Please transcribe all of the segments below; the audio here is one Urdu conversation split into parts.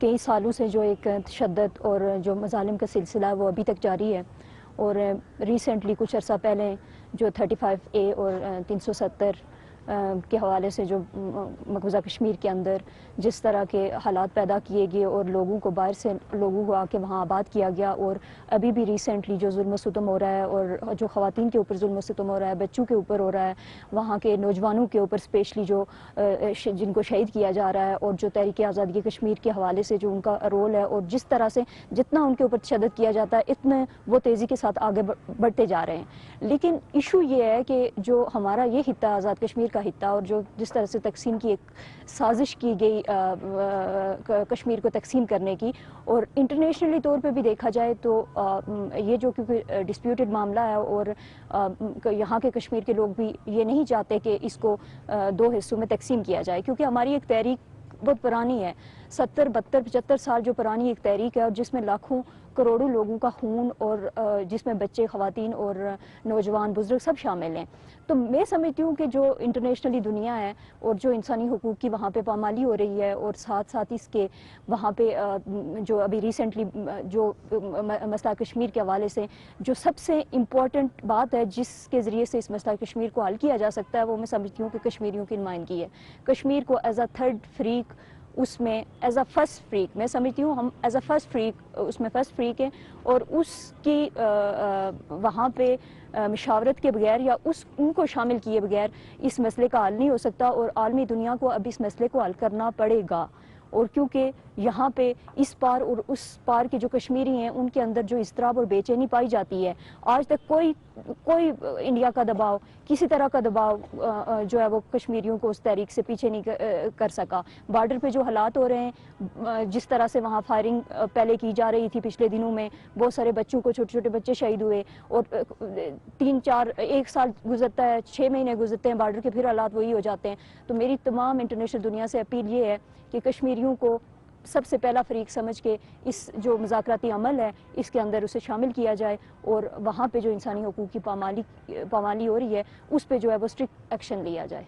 کئی سالوں سے جو ایک تشدد اور جو مظالم کا سلسلہ ہے وہ ابھی تک جاری ہے، اور ریسنٹلی کچھ عرصہ پہلے جو 35A اور 370 کے حوالے سے جو مقبوضہ کشمیر کے اندر جس طرح کے حالات پیدا کیے گئے اور لوگوں کو باہر سے لوگوں کو آ کے وہاں آباد کیا گیا، اور ابھی بھی ریسنٹلی جو ظلم و ستم ہو رہا ہے اور جو خواتین کے اوپر ظلم و ستم ہو رہا ہے، بچوں کے اوپر ہو رہا ہے، وہاں کے نوجوانوں کے اوپر اسپیشلی جو جن کو شہید کیا جا رہا ہے، اور جو تحریک آزادی کشمیر کے حوالے سے جو ان کا رول ہے، اور جس طرح سے جتنا ان کے اوپر تشدد کیا جاتا ہے اتنے وہ تیزی کے ساتھ آگے بڑھتے جا رہے ہیں۔ لیکن ایشو یہ ہے کہ جو ہمارا یہ خطہ آزاد کشمیر کا خطہ، اور جو جس طرح سے تقسیم کی ایک سازش کی گئی کشمیر کو تقسیم کرنے کی، اور انٹرنیشنلی طور پہ بھی دیکھا جائے تو یہ جو کیونکہ ڈسپیوٹڈ معاملہ ہے، اور یہاں کے کشمیر کے لوگ بھی یہ نہیں چاہتے کہ اس کو دو حصوں میں تقسیم کیا جائے، کیونکہ ہماری ایک تحریک بہت پرانی ہے، 70 72 75 سال جو پرانی ایک تحریک ہے، اور جس میں لاکھوں کروڑوں لوگوں کا خون، اور جس میں بچے، خواتین اور نوجوان، بزرگ سب شامل ہیں۔ تو میں سمجھتی ہوں کہ جو انٹرنیشنلی دنیا ہے، اور جو انسانی حقوق کی وہاں پہ پامالی ہو رہی ہے، اور ساتھ ساتھ اس کے وہاں پہ جو ابھی ریسنٹلی جو مسئلہ کشمیر کے حوالے سے جو سب سے امپورٹنٹ بات ہے جس کے ذریعے سے اس مسئلہ کشمیر کو حل کیا جا سکتا ہے، وہ میں سمجھتی ہوں کہ کشمیریوں کی نمائندگی ہے۔ کشمیر کو ایز اے تھرڈ فریق، اس میں ایز اے فرسٹ فریق، میں سمجھتی ہوں ہم ایز اے فرسٹ فریق اس میں فرسٹ فریق ہیں، اور اس کی وہاں پہ مشاورت کے بغیر یا ان کو شامل کیے بغیر اس مسئلے کا حل نہیں ہو سکتا، اور عالمی دنیا کو اب اس مسئلے کو حل کرنا پڑے گا۔ اور کیونکہ یہاں پہ اس پار اور اس پار کے جو کشمیری ہیں ان کے اندر جو اضطراب اور بے چینی پائی جاتی ہے، آج تک کوئی انڈیا کا دباؤ، کسی طرح کا دباؤ جو ہے وہ کشمیریوں کو اس تحریک سے پیچھے نہیں کر سکا۔ بارڈر پہ جو حالات ہو رہے ہیں، جس طرح سے وہاں فائرنگ پہلے کی جا رہی تھی پچھلے دنوں میں، بہت سارے بچوں کو، چھوٹے چھوٹے بچے شہید ہوئے، اور 1 سال گزرتا ہے، 6 مہینے گزرتے ہیں، بارڈر کے پھر حالات وہی ہو جاتے ہیں۔ تو میری تمام انٹرنیشنل دنیا سے اپیل یہ ہے کہ کشمیریوں کو سب سے پہلا فریق سمجھ کے اس جو مذاکراتی عمل ہے اس کے اندر اسے شامل کیا جائے، اور وہاں پہ جو انسانی حقوق کی پامالی ہو رہی ہے اس پہ جو ہے وہ اسٹرکٹ ایکشن لیا جائے۔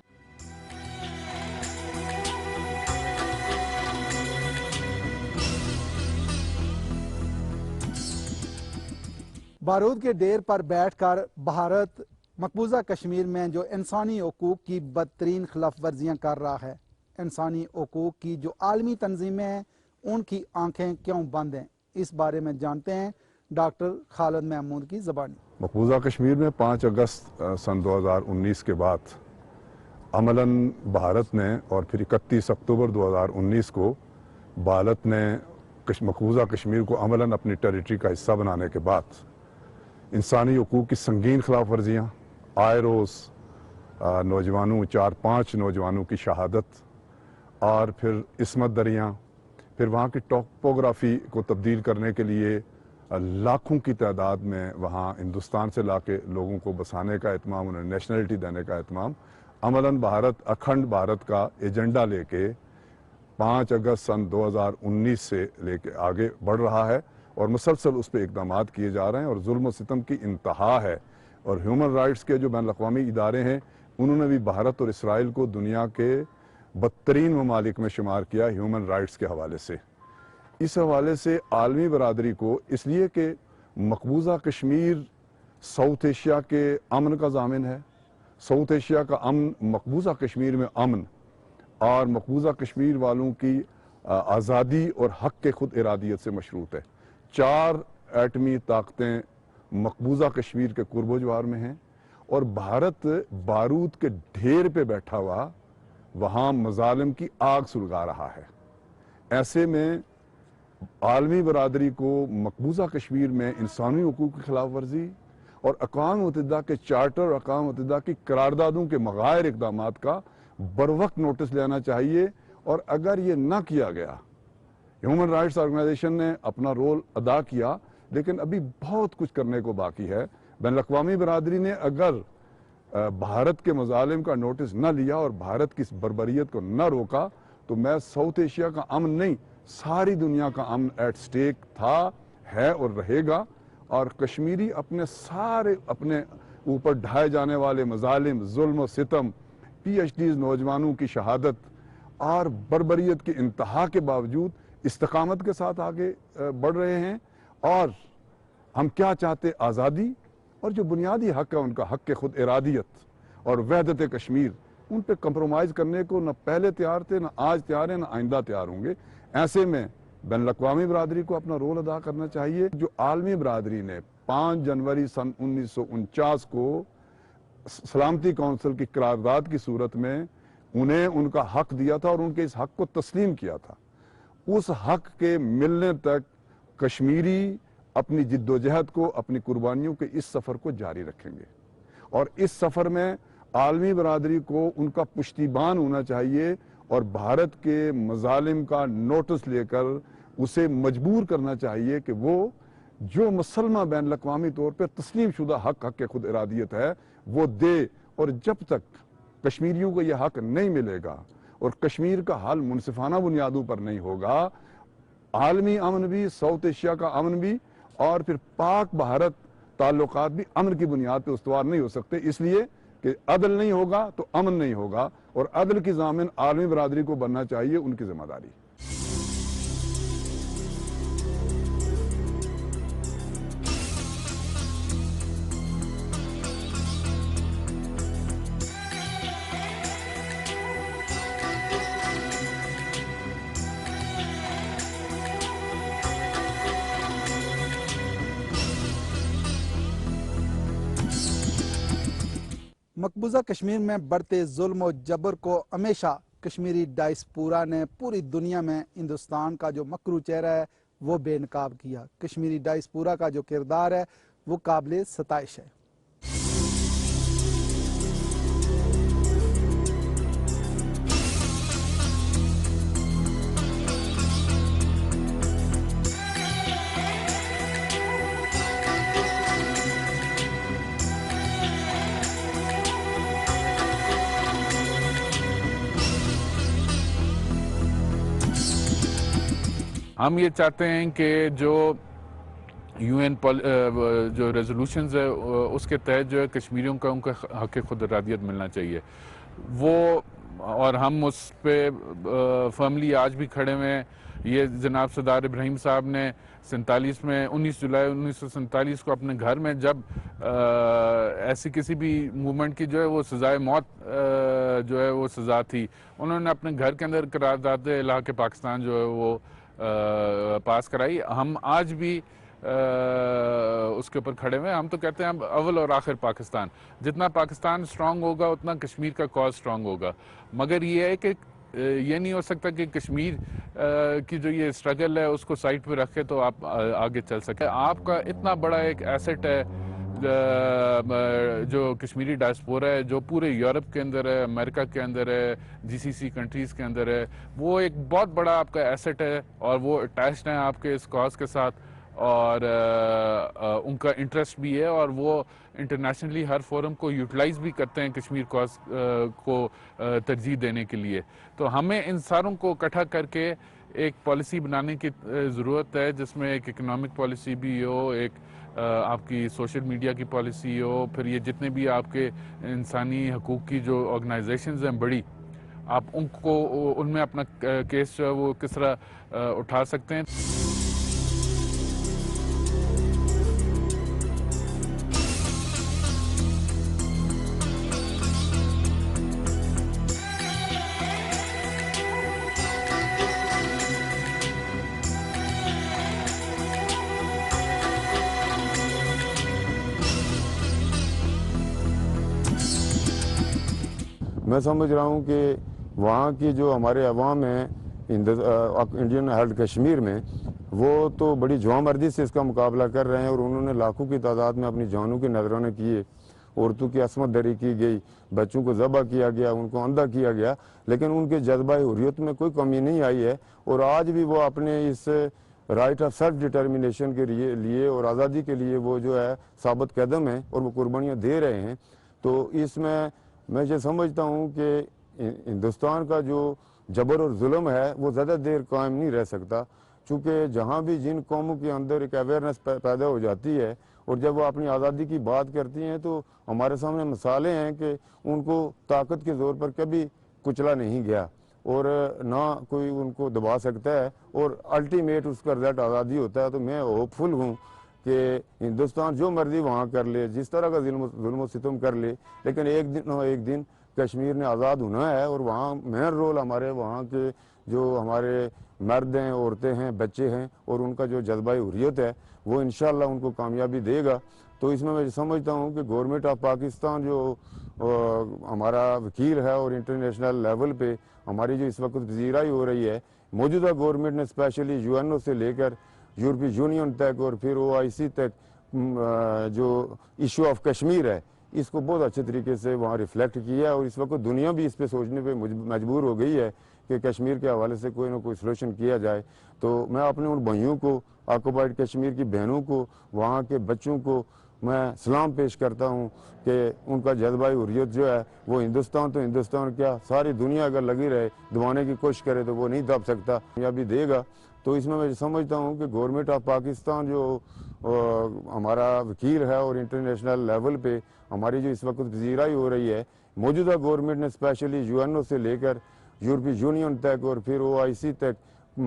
بارود کے ڈیر پر بیٹھ کر بھارت مقبوضہ کشمیر میں جو انسانی حقوق کی بدترین خلاف ورزیاں کر رہا ہے، انسانی حقوق کی جو عالمی تنظیمیں ہیں ان کی آنکھیں کیوں بند ہیں، اس بارے میں جانتے ہیں ڈاکٹر خالد محمود کی زبانی۔ مقبوضہ کشمیر میں 5 اگست سن 2019 کے بعد عملاً بھارت نے، اور پھر 31 اکتوبر 2019 کو بھارت نے مقبوضہ کشمیر کو عملاً اپنی ٹیریٹری کا حصہ بنانے کے بعد انسانی حقوق کی سنگین خلاف ورزیاں، آئے روز نوجوانوں 4-5 نوجوانوں کی شہادت، اور پھر عصمت دریاں، پھر وہاں کی ٹوپوگرافی کو تبدیل کرنے کے لیے لاکھوں کی تعداد میں وہاں ہندوستان سے لا کے لوگوں کو بسانے کا اہتمام، انہیں نیشنلٹی دینے کا اہتمام، عملاً بھارت اکھنڈ بھارت کا ایجنڈا لے کے 5 اگست سن 2019 سے لے کے آگے بڑھ رہا ہے، اور مسلسل اس پہ اقدامات کیے جا رہے ہیں، اور ظلم و ستم کی انتہا ہے۔ اور ہیومن رائٹس کے جو بین الاقوامی ادارے ہیں انہوں نے بھی بھارت اور اسرائیل کو دنیا کے بدترین ممالک میں شمار کیا ہیومن رائٹس کے حوالے سے۔ اس حوالے سے عالمی برادری کو، اس لیے کہ مقبوضہ کشمیر ساؤتھ ایشیا کے امن کا ضامن ہے، ساؤتھ ایشیا کا امن مقبوضہ کشمیر میں امن اور مقبوضہ کشمیر والوں کی آزادی اور حق کے خود ارادیت سے مشروط ہے۔ 4 ایٹمی طاقتیں مقبوضہ کشمیر کے قرب و جوار میں ہیں، اور بھارت بارود کے ڈھیر پہ بیٹھا ہوا وہاں مظالم کی آگ سلگا رہا ہے۔ ایسے میں عالمی برادری کو مقبوضہ کشمیر میں انسانی حقوق کی خلاف ورزی اور اقوام متحدہ کے چارٹر اور اقوام متحدہ کی قراردادوں کے مغائر اقدامات کا بروقت نوٹس لینا چاہیے، اور اگر یہ نہ کیا گیا، ہیومن رائٹس آرگنائزیشن نے اپنا رول ادا کیا لیکن ابھی بہت کچھ کرنے کو باقی ہے۔ بین الاقوامی برادری نے اگر بھارت کے مظالم کا نوٹس نہ لیا اور بھارت کی اس بربریت کو نہ روکا تو میں ساؤتھ ایشیا کا امن نہیں، ساری دنیا کا امن ایٹ سٹیک تھا، ہے اور رہے گا، اور کشمیری اپنے اوپر ڈھائے جانے والے مظالم، ظلم و ستم، PhDs نوجوانوں کی شہادت اور بربریت کی انتہا کے باوجود استقامت کے ساتھ آگے بڑھ رہے ہیں، اور ہم کیا چاہتے، آزادی اور جو بنیادی حق ہے ان کا، حق خود ارادیت اور وحدت کشمیر، ان پہ کمپرومائز کرنے کو نہ پہلے تیار تھے، نہ آج تیار ہیں، نہ آئندہ تیار ہوں گے۔ ایسے میں بین الاقوامی برادری کو اپنا رول ادا کرنا چاہیے۔ جو عالمی برادری نے 5 جنوری سن 1949 کو سلامتی کونسل کی قرارداد کی صورت میں انہیں ان کا حق دیا تھا اور ان کے اس حق کو تسلیم کیا تھا، اس حق کے ملنے تک کشمیری اپنی جد و جہد کو، اپنی قربانیوں کے اس سفر کو جاری رکھیں گے، اور اس سفر میں عالمی برادری کو ان کا پشتیبان ہونا چاہیے اور بھارت کے مظالم کا نوٹس لے کر اسے مجبور کرنا چاہیے کہ وہ جو مسلمہ بین الاقوامی طور پر تسلیم شدہ حق خود ارادیت ہے وہ دے، اور جب تک کشمیریوں کو یہ حق نہیں ملے گا اور کشمیر کا حل منصفانہ بنیادوں پر نہیں ہوگا، عالمی امن بھی، ساؤتھ ایشیا کا امن بھی، اور پھر پاک بھارت تعلقات بھی امن کی بنیاد پہ استوار نہیں ہو سکتے، اس لیے کہ عدل نہیں ہوگا تو امن نہیں ہوگا، اور عدل کی ضامن عالمی برادری کو بننا چاہیے، ان کی ذمہ داری۔ مقبوضہ کشمیر میں بڑھتے ظلم و جبر کو ہمیشہ کشمیری ڈائسپورا نے پوری دنیا میں ہندوستان کا جو مکرو چہرہ ہے وہ بے نقاب کیا۔ کشمیری ڈائسپورا کا جو کردار ہے وہ قابل ستائش ہے۔ ہم یہ چاہتے ہیں کہ جو یو این جو ریزولوشنز ہے اس کے تحت جو ہے کشمیریوں کا ان کا حق خود ارادیت ملنا چاہیے، وہ، اور ہم اس پہ فرملی آج بھی کھڑے ہوئے ہیں۔ یہ جناب سردار ابراہیم صاحب نے 19 جولائی 1947 کو اپنے گھر میں جب ایسی کسی بھی موومنٹ کی جو ہے وہ سزائے موت جو ہے وہ سزا تھی، انہوں نے اپنے گھر کے اندر قرارداد الحاق پاکستان جو ہے وہ پاس کرائی۔ ہم آج بھی اس کے اوپر کھڑے ہوئے ہیں۔ ہم تو کہتے ہیں ہم اول اور آخر پاکستان، جتنا پاکستان سٹرونگ ہوگا اتنا کشمیر کا کاز سٹرونگ ہوگا، مگر یہ ہے کہ یہ نہیں ہو سکتا کہ کشمیر کی جو یہ سٹرگل ہے اس کو سائٹ پہ رکھے تو آپ آگے چل سکے۔ آپ کا اتنا بڑا ایک ایسٹ ہے جو کشمیری ڈائسپورا ہے، جو پورے یورپ کے اندر ہے، امریکہ کے اندر ہے، GCC کنٹریز کے اندر ہے، وہ ایک بہت بڑا آپ کا ایسٹ ہے، اور وہ اٹیچڈ ہیں آپ کے اس کاز کے ساتھ، اور ان کا انٹرسٹ بھی ہے، اور وہ انٹرنیشنلی ہر فورم کو یوٹیلائز بھی کرتے ہیں کشمیر کاز کو ترجیح دینے کے لیے۔ تو ہمیں ان ساروں کو اکٹھا کر کے ایک پالیسی بنانے کی ضرورت ہے، جس میں ایک اکنامک پالیسی بھی ہو، ایک آپ کی سوشل میڈیا کی پالیسی ہو، پھر یہ جتنے بھی آپ کے انسانی حقوق کی جو آرگنائزیشنز ہیں بڑی، آپ ان کو ان میں اپنا کیس جو ہے وہ کس طرح اٹھا سکتے ہیں۔ میں سمجھ رہا ہوں کہ وہاں کی جو ہمارے عوام ہیں انڈین ہیلڈ کشمیر میں، وہ تو بڑی جواں مردی سے اس کا مقابلہ کر رہے ہیں، اور انہوں نے لاکھوں کی تعداد میں اپنی جانوں کے نذرانے کیے، عورتوں کی عصمت دری کی گئی، بچوں کو ذبح کیا گیا، ان کو اندھا کیا گیا، لیکن ان کے جذبہ حریت میں کوئی کمی نہیں آئی ہے، اور آج بھی وہ اپنے اس رائٹ آف سیلف ڈٹرمنیشن کے لیے اور آزادی کے لیے وہ جو ہے ثابت قدم ہیں اور وہ قربانیاں دے رہے ہیں۔ تو اس میں یہ سمجھتا ہوں کہ ہندوستان کا جو جبر اور ظلم ہے وہ زیادہ دیر قائم نہیں رہ سکتا، چونکہ جہاں بھی جن قوموں کے اندر ایک اویئرنیس پیدا ہو جاتی ہے اور جب وہ اپنی آزادی کی بات کرتی ہیں تو ہمارے سامنے مثالیں ہیں کہ ان کو طاقت کے زور پر کبھی کچلا نہیں گیا۔ اور نہ کوئی ان کو دبا سکتا ہے، اور الٹیمیٹ اس کا رزلٹ آزادی ہوتا ہے۔ تو میں ہوپ فل ہوں کہ ہندوستان جو مرضی وہاں کر لے، جس طرح کا ظلم و ستم کر لے، لیکن ایک دن کشمیر نے آزاد ہونا ہے، اور وہاں مین رول ہمارے وہاں کے جو ہمارے مرد ہیں، عورتیں ہیں، بچے ہیں، اور ان کا جو جذبہ حریت ہے وہ انشاءاللہ ان کو کامیابی دے گا۔ تو اس میں سمجھتا ہوں کہ گورنمنٹ آف پاکستان جو ہمارا وکیل ہے، اور انٹرنیشنل لیول پہ ہماری جو اس وقت پذیرائی ہو رہی ہے، موجودہ گورنمنٹ نے اسپیشلی UNO سے لے کر یورپی یونین تک اور پھر OIC تک جو ایشو آف کشمیر ہے اس کو بہت اچھے طریقے سے وہاں ریفلیکٹ کیا ہے، اور اس وقت دنیا بھی اس پہ سوچنے پہ مجبور ہو گئی ہے کہ کشمیر کے حوالے سے کوئی نہ کوئی سلوشن کیا جائے۔ تو میں اپنے ان بھائیوں کو، آکوپائڈ کشمیر کی بہنوں کو، وہاں کے بچوں کو میں سلام پیش کرتا ہوں کہ ان کا جذبہ حریت جو ہے وہ ہندوستان تو ہندوستان کیا ساری دنیا اگر لگی رہے دبانے کی کوشش کرے تو وہ نہیں دب سکتا، کامیابی دے گا۔ تو اس میں سمجھتا ہوں کہ گورنمنٹ آف پاکستان جو ہمارا وکیل ہے، اور انٹرنیشنل لیول پہ ہماری جو اس وقت پذیرائی ہو رہی ہے، موجودہ گورنمنٹ نے اسپیشلی UNO سے لے کر یورپی یونین تک اور پھر OIC تک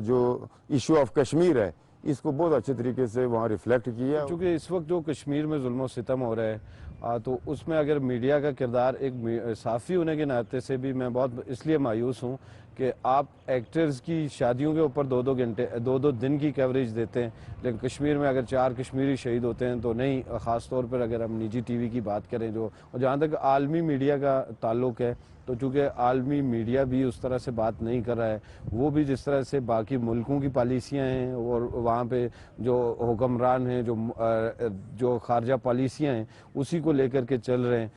جو ایشو آف کشمیر ہے اس کو بہت اچھے طریقے سے وہاں ریفلیکٹ کیا ہے۔ چونکہ اس وقت جو کشمیر میں ظلم و ستم ہو رہا ہے تو اس میں اگر میڈیا کا کردار ایک صحافی ہونے کے ناطے سے بھی میں بہت اس لیے مایوس ہوں کہ آپ ایکٹرز کی شادیوں کے اوپر 2 دن کی کوریج دیتے ہیں، لیکن کشمیر میں اگر 4 کشمیری شہید ہوتے ہیں تو نہیں، خاص طور پر اگر ہم نجی ٹی وی کی بات کریں جو، اور جہاں تک عالمی میڈیا کا تعلق ہے تو چونکہ عالمی میڈیا بھی اس طرح سے بات نہیں کر رہا ہے، وہ بھی جس طرح سے باقی ملکوں کی پالیسیاں ہیں اور وہاں پہ جو حکمران ہیں جو خارجہ پالیسیاں ہیں اسی کو لے کر کے چل رہے ہیں۔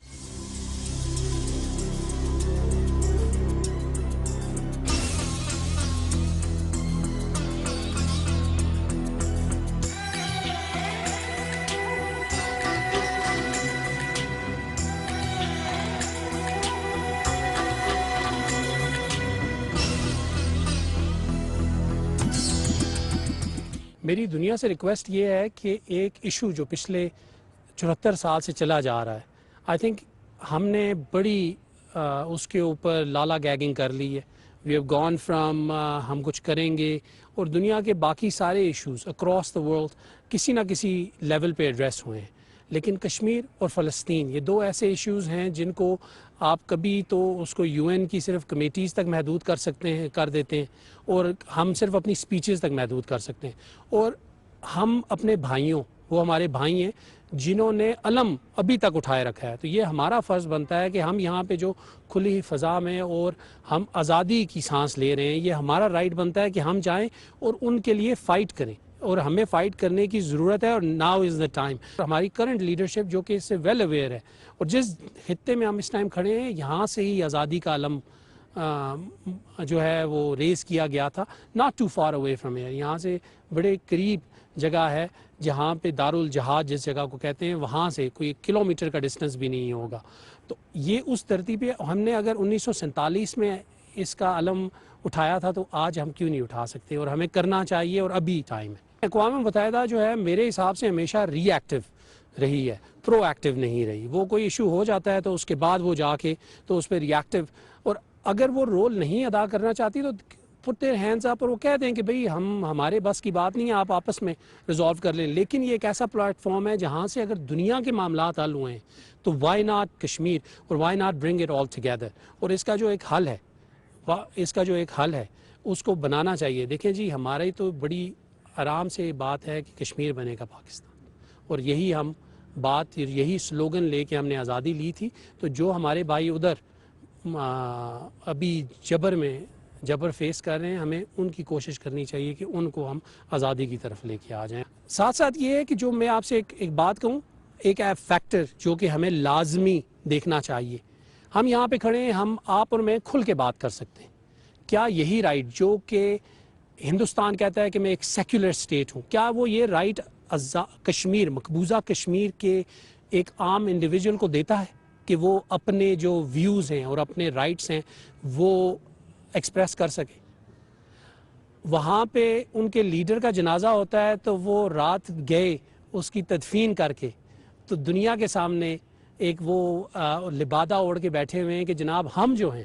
میری دنیا سے ریکویسٹ یہ ہے کہ ایک ایشو جو پچھلے 74 سال سے چلا جا رہا ہے، آئی تھنک ہم نے بڑی اس کے اوپر لالا گیگنگ کر لی ہے۔ وی ہیو گون فرام ہم کچھ کریں گے، اور دنیا کے باقی سارے ایشوز اکراس دا ورلڈ کسی نہ کسی لیول پہ ایڈریس ہوئے ہیں، لیکن کشمیر اور فلسطین یہ 2 ایسے ایشوز ہیں جن کو آپ کبھی تو اس کو UN کی صرف کمیٹیز تک محدود کر دیتے ہیں، اور ہم صرف اپنی سپیچز تک محدود کر سکتے ہیں، اور ہم اپنے بھائیوں، وہ ہمارے بھائی ہیں جنہوں نے علم ابھی تک اٹھائے رکھا ہے، تو یہ ہمارا فرض بنتا ہے کہ ہم یہاں پہ جو کھلی فضا میں اور ہم آزادی کی سانس لے رہے ہیں، یہ ہمارا رائٹ بنتا ہے کہ ہم جائیں اور ان کے لیے فائٹ کریں، اور ہمیں فائٹ کرنے کی ضرورت ہے، اور ناؤ از دا ٹائم۔ ہماری کرنٹ لیڈرشپ جو کہ اس سے ویل اویئر ہے، اور جس خطے میں ہم اس ٹائم کھڑے ہیں یہاں سے ہی آزادی کا علم جو ہے وہ ریز کیا گیا تھا، not too far away from here, یہاں سے بڑے قریب جگہ ہے جہاں پہ دارالجہاد جس جگہ کو کہتے ہیں، وہاں سے کوئی 1 کلومیٹر کا ڈسٹنس بھی نہیں ہوگا۔ تو یہ اس دھرتی پہ ہم نے اگر 1947 میں اس کا علم اٹھایا تھا تو آج ہم کیوں نہیں اٹھا سکتے، اور ہمیں کرنا چاہیے، اور ابھی ٹائم ہے۔ اقوام متحدہ جو ہے میرے حساب سے ہمیشہ ری ایکٹیو رہی ہے، پرو ایکٹیو نہیں رہی۔ وہ کوئی ایشو ہو جاتا ہے تو اس کے بعد وہ جا کے تو اس پہ ری ایکٹیو، اور اگر وہ رول نہیں ادا کرنا چاہتی تو پٹ دیئر ہینڈز اپ، اور وہ کہہ دیں کہ بھئی ہمارے بس کی بات نہیں ہے، آپ آپس میں ریزالو کر لیں۔ لیکن یہ ایک ایسا پلیٹ فارم ہے جہاں سے اگر دنیا کے معاملات حل ہوئے ہیں تو وائی ناٹ کشمیر، اور why not bring it all together, اور اس کا جو ایک حل ہے اس کو بنانا چاہیے۔ دیکھیں جی، ہماری تو بڑی آرام سے بات ہے کہ کشمیر بنے گا پاکستان، اور یہی سلوگن لے کے ہم نے آزادی لی تھی۔ تو جو ہمارے بھائی ادھر ابھی جبر فیس کر رہے ہیں، ہمیں ان کی کوشش کرنی چاہیے کہ ان کو ہم آزادی کی طرف لے کے آ جائیں۔ ساتھ ساتھ یہ ہے کہ جو میں آپ سے ایک بات کہوں، ایک فیکٹر جو کہ ہمیں لازمی دیکھنا چاہیے، ہم یہاں پہ کھڑے ہیں، ہم آپ اور میں کھل کے بات کر سکتے ہیں۔ کیا یہی رائٹ جو کہ ہندوستان کہتا ہے کہ میں ایک سیکولر اسٹیٹ ہوں، کیا وہ یہ رائٹ کشمیر، مقبوضہ کشمیر کے ایک عام انڈیویجول کو دیتا ہے کہ وہ اپنے جو ویوز ہیں اور اپنے رائٹس ہیں وہ ایکسپریس کر سکے؟ وہاں پہ ان کے لیڈر کا جنازہ ہوتا ہے تو وہ رات گئے اس کی تدفین کر کے تو دنیا کے سامنے ایک وہ لبادہ اوڑھ کے بیٹھے ہوئے ہیں کہ جناب ہم جو ہیں